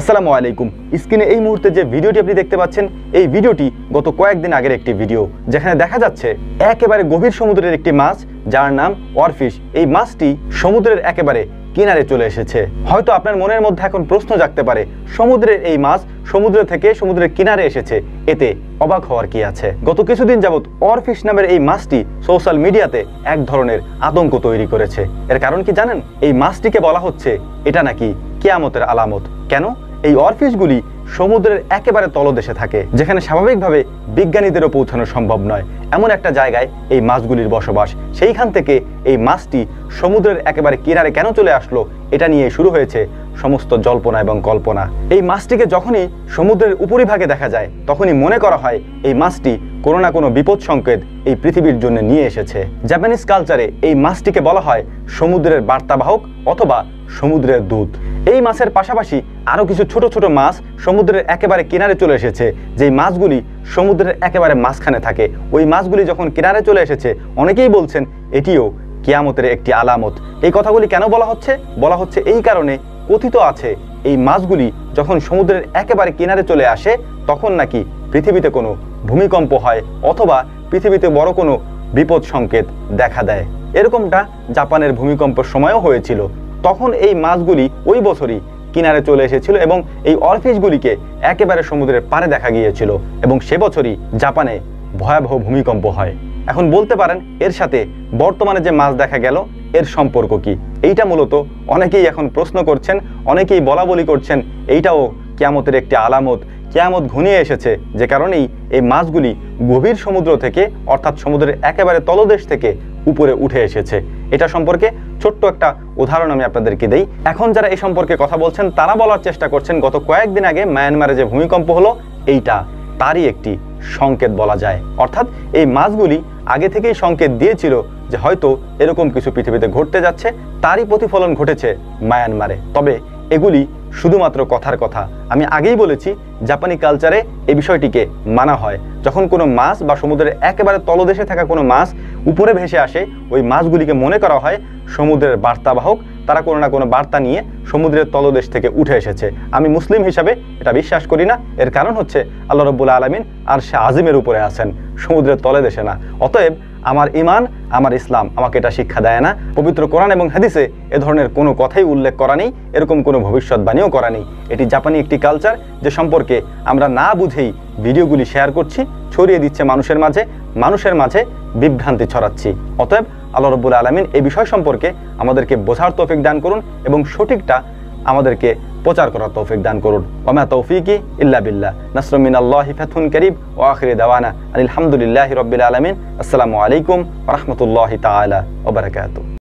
আসসালামু আলাইকুম। স্ক্রিনে এই মুহূর্তে যে ভিডিওটি আপনি দেখতে পাচ্ছেন, এই ভিডিওটি গত কয়েকদিন আগের একটি ভিডিও, যেখানে দেখা যাচ্ছে একেবারে গভীর সমুদ্রের একটি মাছ যার নাম ওয়ারফিশ। এই মাছটি সমুদ্রের একেবারে কিনারে চলে এসেছে। হয়তো আপনার মনের মধ্যে এখন প্রশ্ন জাগতে পারে, সমুদ্রের এই মাছ সমুদ্র থেকে সমুদ্রের কিনারে এসেছে, এতে অবাক হওয়ার কি আছে? গত কিছুদিন যাবত ওয়ারফিশ নামের এই মাছটি সোশ্যাল মিডিয়াতে এক ধরনের আতঙ্ক তৈরি করেছে। এর কারণ কি জানেন? এই মাছটিকে বলা হচ্ছে এটা নাকি কিয়ামতের আলামত। কেন? এই ওয়ারফিশগুলি সমুদ্রের একেবারে তলদেশে থাকে, যেখানে স্বাভাবিকভাবে বিজ্ঞানীদেরও পৌঁছানো সম্ভব নয়। এমন একটা জায়গায় এই মাছগুলির বসবাস। সেইখান থেকে এই মাছটি সমুদ্রের একেবারে কিনারে কেন চলে আসলো, এটা নিয়ে শুরু হয়েছে সমস্ত জল্পনা এবং কল্পনা। এই মাছটিকে যখনই সমুদ্রের উপরিভাগে দেখা যায়, তখনই মনে করা হয় এই মাছটি কোনো না কোনো বিপদ সংকেত এই পৃথিবীর জন্য নিয়ে এসেছে। জাপানিজ কালচারে এই মাছটিকে বলা হয় সমুদ্রের বার্তাবাহক অথবা সমুদ্রের দূত। এই মাছের পাশাপাশি আরও কিছু ছোট ছোট মাছ সমুদ্রের একেবারে কিনারে চলে এসেছে, যেই মাছগুলি সমুদ্রের একেবারে মাঝখানে থাকে। ওই মাছগুলি যখন কিনারে চলে এসেছে, অনেকেই বলছেন এটিও কিয়ামতের একটি আলামত। এই কথাগুলি কেন বলা হচ্ছে? বলা হচ্ছে এই কারণে, কথিত আছে এই মাছগুলি যখন সমুদ্রের একেবারে কিনারে চলে আসে, তখন নাকি পৃথিবীতে কোনো ভূমিকম্প হয় অথবা পৃথিবীতে বড় কোনো বিপদ সংকেত দেখা দেয়। এরকমটা জাপানের ভূমিকম্পের সময়ও হয়েছিল। তখন এই মাছগুলি ওই বছরই কিনারে চলে এসেছিল এবং এই ওয়ারফিশগুলিকে একেবারে সমুদ্রের পাড়ে দেখা গিয়েছিল এবং সে বছরই জাপানে ভয়াবহ ভূমিকম্প হয়। এখন বলতে পারেন এর সাথে বর্তমানে যে মাছ দেখা গেল এর সম্পর্ক কি? এইটা মূলত অনেকেই এখন প্রশ্ন করছেন, অনেকেই বলাবলি করছেন এইটাও কিয়ামতের একটি আলামত। কিয়ামত ঘনিয়ে এসেছে, যে কারণেই এই মাছগুলি গভীর সমুদ্র থেকে অর্থাৎ সমুদ্রের একেবারে তলদেশ থেকে উপরে উঠে এসেছে। এটা সম্পর্কে ছোট্ট একটা উদাহরণ আমি আপনাদেরকে দেই। এখন যারা এই সম্পর্কে কথা বলছেন তারা বলার চেষ্টা করছেন গত কয়েকদিন আগে মায়ানমারে যে ভূমিকম্প হলো, এইটা তারই একটি সংকেত বলা যায়। অর্থাৎ এই মাছগুলি আগে থেকেই সংকেত দিয়েছিল যে হয়তো এরকম কিছু পৃথিবীতে ঘটতে যাচ্ছে, তারই প্রতিফলন ঘটেছে মায়ানমারে। তবে এগুলি শুধুমাত্র কথার কথা। আমি আগেই বলেছি জাপানি কালচারে এই বিষয়টিকে মানা হয়। যখন কোনো মাছ বা সমুদ্রের একেবারে তলদেশে থাকা কোনো মাছ উপরে ভেসে আসে, ওই মাছগুলিকে মনে করা হয় সমুদ্রের বার্তাবাহক। তারা কোনো না কোনো বার্তা নিয়ে সমুদ্রের তলদেশ থেকে উঠে এসেছে। আমি মুসলিম হিসাবে এটা বিশ্বাস করি না। এর কারণ হচ্ছে আল্লাহ রাব্বুল আলামিন আরশে আজিমের উপরে আছেন, সমুদ্রের তলদেশে না। অতএব আমার ঈমান, আমার ইসলাম আমাকে এটা শিক্ষা দেয় না। পবিত্র কোরআন এবং হাদিসে এ ধরনের কোনো কথাই উল্লেখ করা নেই, এরকম কোনো ভবিষ্যৎবাণীও করা নেই। এটি জাপানি একটি কালচার, যে সম্পর্কে আমরা না বুঝেই ভিডিওগুলি শেয়ার করছি, ছড়িয়ে দিচ্ছে মানুষের মাঝে বিভ্রান্তি ছড়াচ্ছি। অতএব আল্লাহ রাব্বুল আলামিন এই বিষয় সম্পর্কে আমাদেরকে বোঝার তৌফিক দান করুন এবং সঠিকটা আমাদেরকে প্রচার করার তৌফিক দান করুন। ওয়া মা তৌফিকি ইল্লা বিল্লাহ। নাসরুম মিনাল্লাহি ফাতহুন কারীব ওয়া আখিরু দাওয়ানা আলহামদুলিল্লাহি রাব্বিল আলামিন। আসসালামু আলাইকুম ওয়া রাহমাতুল্লাহি তাআলা ওয়া বারাকাতুহু।